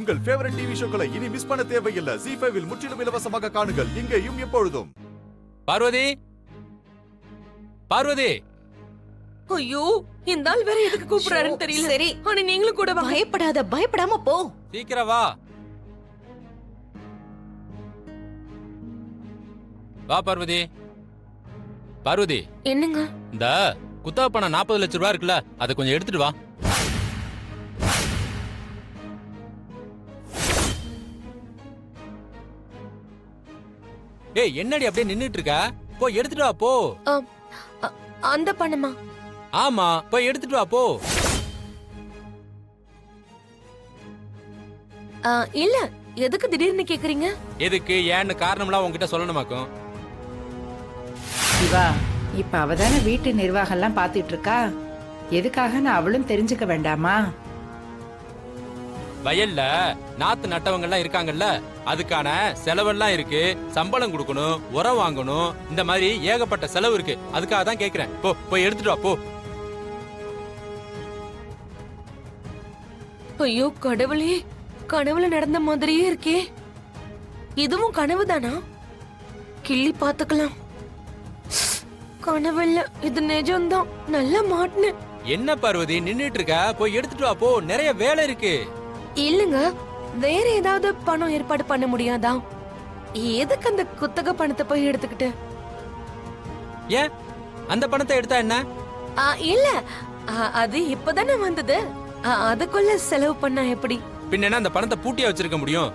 உங்கள் favourite TV ஷோக்களை இனி miss பண்ண தேவையில்லை. ZEE5 இல் முற்றிலும் இலவசமாக காணுங்கள், இங்கேயும் எப்பொழுதும். பார்வதி, பார்வதி. ஐயோ, இந்த ஆள் வேற எதுக்கு கூப்பிடுறாருன்னு தெரியல. சரி, ஆனா நீங்களும் கூட வாங்க. பயப்படாத, பயப்படாம போ. சீக்கிரம் வா. வா பார்வதி. பார்வதி, என்னங்க? இந்த குத்தா பணம் 40 லட்சம் ரூபாய் இருக்குல்ல, அதை கொஞ்சம் எடுத்துட்டு வா. ஏய், என்னடி அப்படியே நின்னுட்டு இருக்க? போய் எடுத்துட்டு வா போ. அந்த பணமா? ஆமா, போய் எடுத்துட்டு வா போ. இல்ல, எதுக்கு திடீர்னு கேக்குறீங்க? எதுக்கு ஏன்னு காரணம்லாம் உன்கிட்ட சொல்லணுமாக்கும். சிவா, இப்ப அவதான வீட்டு நிர்வாகம் எல்லாம் பாத்துட்டு இருக்கா. எதுக்காக அவளும் தெரிஞ்சுக்க வேண்டாமா? வயல்ல நாத்து நட்டவங்க எல்லாம் இருக்காங்கல்ல, அதுக்கான செலவெல்லாம் இருக்கு. சம்பளம் கொடுக்கணும், உரம் வாங்கணும், இந்த மாதிரி ஏகப்பட்ட செலவு இருக்கு. அதுக்காக தான் கேக்குறேன். போ, போய் எடுத்துட்டு வா போ. ஐயோ கடவுளே, கனவுல நடந்த மாதிரியே இருக்கே. இதுவும் கனவு தானா? கிள்ளி பாத்துக்கலாம். கனவுல இது நிஜம்தான். நல்லா மாட்டினேன். என்ன பார்வதி நின்னுட்டு இருக்க? போய் எடுத்துட்டு வா போ, நிறைய வேலை இருக்கு. இல்லங்க, வேற ஏதாவது பணம் ஏற்பாடு பண்ண முடியாதா? எதுக்கு அந்த குத்தகை பணத்தை போய் எடுத்துக்கிட்டு? ஏன் அந்த பணத்தை எடுத்தா என்ன? இல்ல, அது இப்பதானே வந்தது. அதுக்குள்ள செலவு பண்ணா எப்படி? பின்ன அந்த பணத்தை பூட்டியா வச்சிருக்க முடியும்?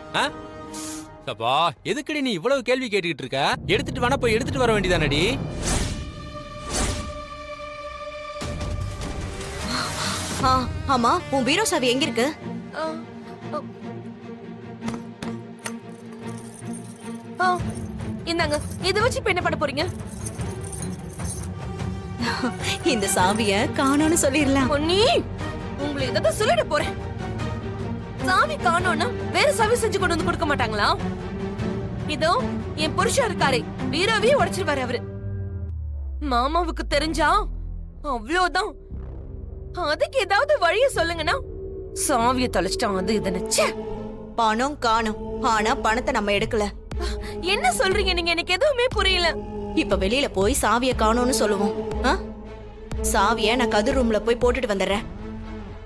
சப்பா, எதுக்குடி நீ இவ்வளவு கேள்வி கேட்டுக்கிட்டு இருக்க? எடுத்துட்டு வேணா போய் எடுத்துட்டு வர வேண்டியதானடி. ஆமா, உன் பீரோ சாவி எங்க இருக்கு? இந்தாங்க, இத வச்சு இப்ப என்ன பண்ண போறீங்க? இந்த சாவிய காணோன்னு சொல்லிரலாம். பொன்னி, உங்களை ஏதாவது சொல்லிட போறேன். சாவி காணோம்னா வேற சாவி செஞ்சு கொண்டு வந்து கொடுக்க மாட்டாங்களா? இதோ என் புருஷன் இருக்காரே, வீரவே உடைச்சிருவாரு அவரு. மாமாவுக்கு தெரிஞ்சா அவ்வளவுதான். அதுக்கு ஏதாவது வழிய சொல்லுங்கன்னா, சாவிய தொலைச்சிட்டான் அது இதுன்னு. பணம் காணும், ஆனா பணத்தை நம்ம எடுக்கல. என்ன சொல்றீங்க நீங்க? எனக்கு எதுவுமே புரியல. இப்ப வெளியில போய் சாவிய காணோம்னு சொல்லுவோம். சாவிய நான் கதிர் ரூம்ல போய் போட்டுட்டு வந்துடுறேன்.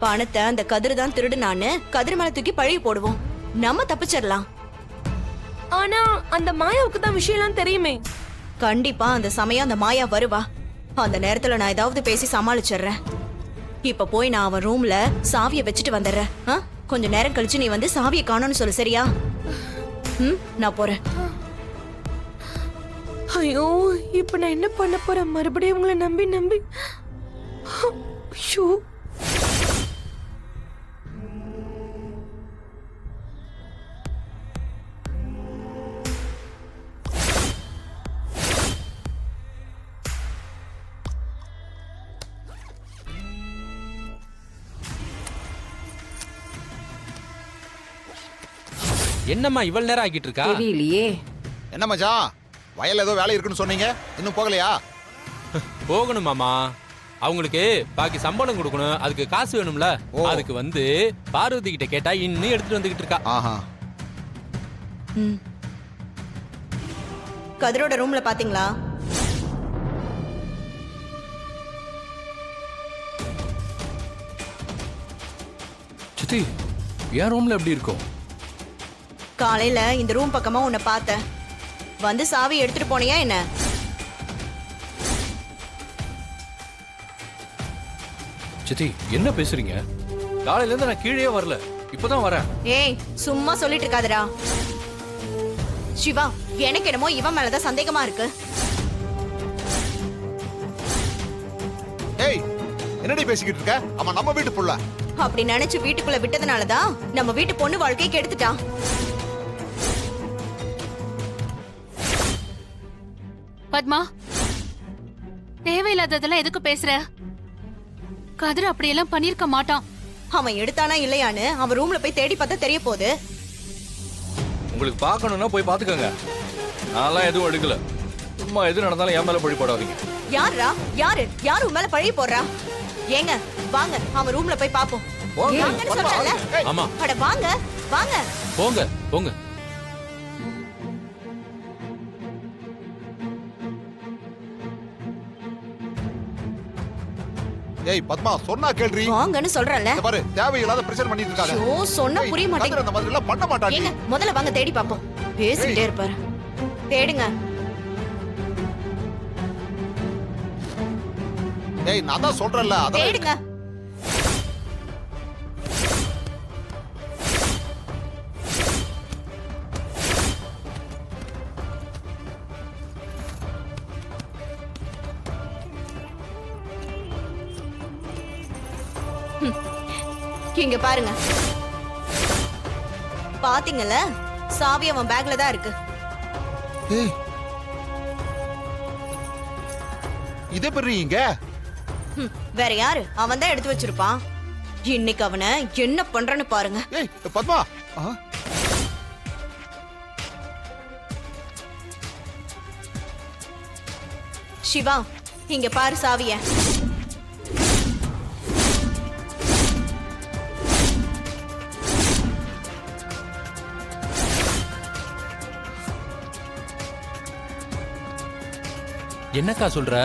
பணத்தை அந்த கதிர் தான் திருடுனான்னு கதிர் மேல தூக்கி பழி போடுவோம். நம்ம தப்பிச்சிடலாம். ஆனா அந்த மாயாவுக்கு தான் விஷயம்லாம் தெரியுமே. கண்டிப்பா அந்த சமயம் அந்த மாயா வருவா. அந்த நேரத்துல நான் ஏதாவது பேசி சமாளிச்சிடுறேன். இப்ப போய் நான் அவன் ரூம்ல சாவிய வச்சுட்டு வந்துடுறேன். கொஞ்ச நேரம் கழிச்சு நீ வந்து சாவிய காணோம்னு சொல்லு, சரியா? நான் போறேன். ஐயோ, இப்ப நான் என்ன பண்ண போறேன்? மறுபடியும் உங்களை நம்பி நம்பி. ஐயோ, என்னம்மா இவ்வளவு நேரம் ஆகிட்டு இருக்கா? தெரியலையே. என்ன மச்சான், வயல்ல ஏதோ வேலை இருக்குன்னு சொன்னீங்க, இன்னும் போகலையா? போகணும் மாமா. அவங்களுக்கு பாக்கி சம்பளம் கொடுக்கணும், அதுக்கு காசு வேணும்ல. அதுக்கு வந்து பார்வதி கிட்ட கேட்டா இன்னும் எடுத்துட்டு வந்துகிட்டு இருக்கா. ஆஹா. கதிரோட ரூம்ல பாத்தீங்களா? சித்தி, என் ரூம்ல எப்படி இருக்கும்? காலையில இந்த ரூம் பக்கமா உன்னை பார்த்தேன். வந்து சாவி எடுத்துட்டு போனியா என்ன? சித்தி, என்ன பேசுறீங்க? காலையில இருந்து நான் கீழே வரல, இப்பதான் வரேன். ஏய், சும்மா சொல்லிட்டு இருக்காதடா. சிவா, எனக்கு என்னமோ இவன் மேலதான் சந்தேகமா இருக்கு. ஏய், என்னடி பேசிக்கிட்டு இருக்க? அவன் நம்ம வீட்டு புள்ள. அப்படி நினைச்சு வீட்டுக்குள்ள விட்டதுனாலதான் நம்ம வீட்டு பொண்ணு வாழ்க்கையை கெடுத்துட்டான். பத்மா, தேவையில்லாததெல்லாம் எதுக்கு பேசுற? கதிர் அப்படியெல்லாம் பண்ணிருக்க மாட்டான். அவன் எடுத்தானா இல்லையான்னு அவன் ரூம்ல போய் தேடி பார்த்தா தெரிய போகுது. உங்களுக்கு பார்க்கணும்னா போய் பாத்துக்கோங்க. நான்லாம் எதுவும் எடுக்கல. சும்மா எது நடந்தாலும் என் மேல பழி போடாதீங்க. யாரா? யாரு உன் மேல பழி போடுறா? ஏங்க வாங்க, அவன் ரூம்ல போய் பாப்போம். வாங்கன்னு சொல்றல. ஆமா, அட வாங்க. வாங்க. போங்க போங்க. ஏய் பத்மா சொன்னா கேள்றி. வாங்கன்னு சொல்றேன்ல. இந்த பாரு தேவையில்லாத பிரஷர் பண்ணிட்டு இருக்காத. ஐயோ, சொன்னா புரிய கதிர் மாட்டேங்குது. அந்த மாதிரி எல்லாம் பண்ண மாட்டாடி. ஏங்க முதல்ல வாங்க தேடி பாப்போம். பேசிட்டே இருப்பாரு. தேடுங்க. ஏய் நான் தான் சொல்றேன்ல அத தேடுங்க. இங்க பாருங்க. பாத்தீங்கல்ல, சாவி அவன் பேக்ல தான் இருக்கு. ஏய் இதே பெரியங்க. வேற யாரு? அவன் தான் எடுத்து வச்சிருப்பான். இன்னைக்கு அவனை என்ன பண்றன்னு பாருங்க. ஏய் பத்மா. சிவா, இங்க பாரு சாவிய. என்னக்கா சொல்ற?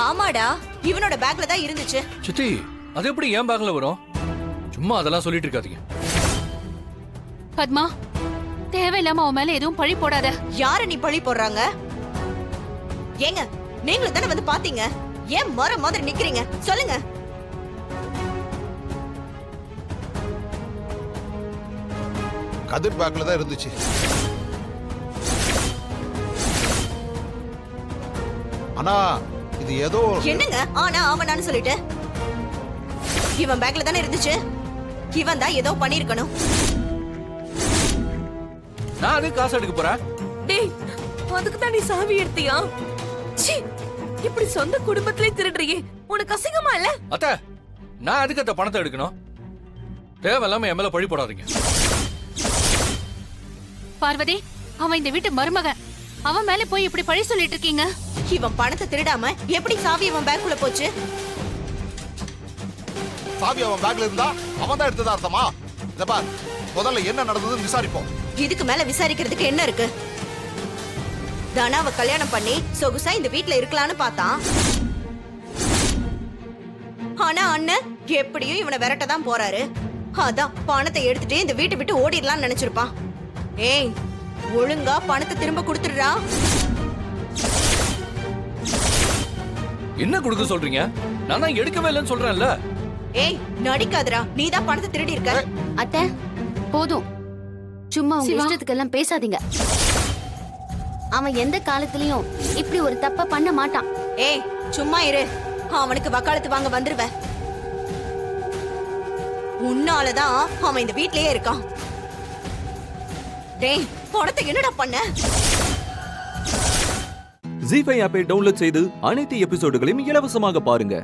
ஆமாடா, இவனோட பேக்ல தான் இருந்துச்சு. சித்தி அது எப்படி என் பேக்ல வரும்? சும்மா அதெல்லாம் சொல்லிட்டு இருக்காதீங்க. பத்மா தேவையில்லாம அவன் மேல எதுவும் பழி போடாத. யார நீ பழி போடுறாங்க? ஏங்க நீங்களும் தானே வந்து பாத்தீங்க. ஏன் மர மாதிரி நிக்கிறீங்க? சொல்லுங்க. கதிர் பேக்ல தான் இருந்துச்சு. ஆனா இது ஏதோ என்னங்க ஆனா ஆவனான்னு சொல்லிட்டு? இவன் பேக்ல தானே இருந்துச்சு. இவன் தான் ஏதோ பண்ணிருக்கணும். நான் அது காசு எடுக்க போறேன். டேய் அதுக்கு தான் நீ சாவி எடுத்தியா? சீ, இப்படி சொந்த குடும்பத்திலே திருடுறியே, உனக்கு அசிங்கமா இல்ல? அத்தை நான் அதுக்கு அந்த பணத்தை எடுக்கணும். தேவையில்லாம என் மேல பழி போடாதீங்க. பார்வதி, அவன் இந்த வீட்டு மருமகன். அவன் மேல போய் இப்படி பழி சொல்லிட்டு இருக்கீங்க. இவன் பணத்தை திருடாம எப்படி சாவி இவன் பேக்குள்ள போச்சு? சாவி அவன் பேக்ல இருந்தா அவன் தான் எடுத்ததா அர்த்தமா? இத பார், முதல்ல என்ன நடந்ததுன்னு விசாரிப்போம். இதுக்கு மேல விசாரிக்கிறதுக்கு என்ன இருக்கு? தனாவை கல்யாணம் பண்ணி சொகுசா இந்த வீட்ல இருக்கலாம்னு பார்த்தான். ஆனா அண்ணன் எப்படியும் இவனை விரட்ட தான் போறாரு. அதான் பணத்தை எடுத்துட்டு இந்த வீட்டை விட்டு ஓடிடலாம்னு நினைச்சிருப்பான். ஏய், ஒழுங்கா பணத்தை திரும்ப கொடுத்துடுறா. என்ன கொடுக்க சொல்றீங்க? நான் தான் எடுக்கவே இல்லைன்னு சொல்றேன்ல. ஏய், நடிக்காதடா. நீதான் பணத்தை திருடி இருக்க. அத்தை போதும், சும்மா உங்க சிவா. இஷ்டத்துக்கெல்லாம் பேசாதீங்க. அவன் எந்த காலத்திலயும் இப்படி ஒரு தப்ப பண்ண மாட்டான். ஏய், சும்மா இரு. அவனுக்கு வக்காலத்து வாங்க வந்துருவ. உன்னாலதான் அவன் இந்த வீட்லயே இருக்கான். டேய், பணத்தை என்னடா பண்ண? ஜீ5 ஆப்பை டவுன்லோட் செய்து அனைத்து எபிசோடுகளையும் இலவசமாக பாருங்க.